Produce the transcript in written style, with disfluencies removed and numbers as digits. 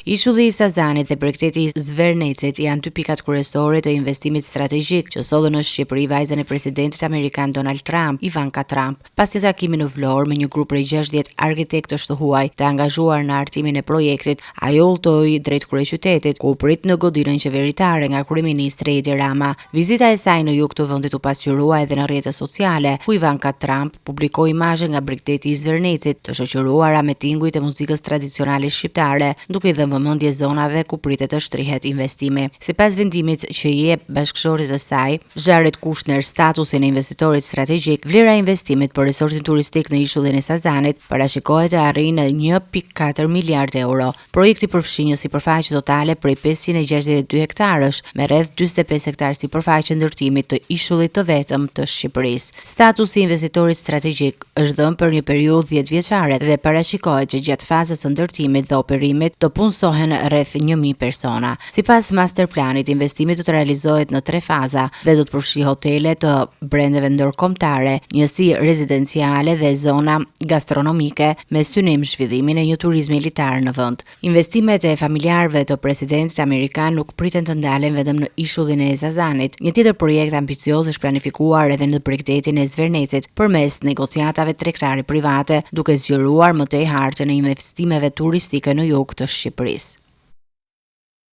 Ishulli i Sazanit dhe Bregdeti i Zvernecit janë dy pikat kryesore të investimit strategjik që sollën në Shqipëri vajzën e presidentit amerikan Donald Trump, Ivanka Trump, pas një takimi në Vlorë me një grup prej 60 arkitektësh të huaj të angazhuar në artimin e projektit. Ajo udhtoi drejt kryeqytetit, ku u prit në godinën qeveritare nga kryeministri Edi Rama. Vizita e saj në jug të vendit u pasqyrua edhe në rrjetet sociale, ku Ivanka Trump publikoi imazhe nga Bregdeti i Zvernecit, të shoqëruara me tinguj të muzikës tradicionale shqiptare, duke vëmendje zonave ku pritet të shtrihet investimi. Sipas vendimit që i jep bashkëshortit të saj, Jared Kushner, statusin e investitorit strategjik, vlera e investimit për resortin turistik në ishullin e Sazanit parashikohet të arrijë në 1.4 miliard euro. Projekti përfshin një sipërfaqe totale prej 562 hektarësh, me rreth 45 hektar sipërfaqe ndërtimit të ishullit të vetëm të Shqipërisë. Statusi i investitorit strategjik është dhënë për një periudhë 10 vjeçare dhe parashikohet që gjatë fazës së ndërtimit dhe operimit të punësohen rreth 1000 persona. Sipas masterplanit, investimi do të realizohet në 3 faza dhe do të përfshijë hotele të brendeve ndërkombëtare, njësi rezidenciale dhe zona gastronomike me synim zhvillimin e një turizmi elitar në vend. Investimet e familjarëve të presidentit amerikan nuk priten të ndalen vetëm në ishullin e Sazanit. Një tjetër projekt ambicioz është planifikuar edhe në Bregdetin e Zvernecit përmes negociatave tregtare private, duke zgjeruar më tej hartën e investimeve turistike në jug të Shqipërisë.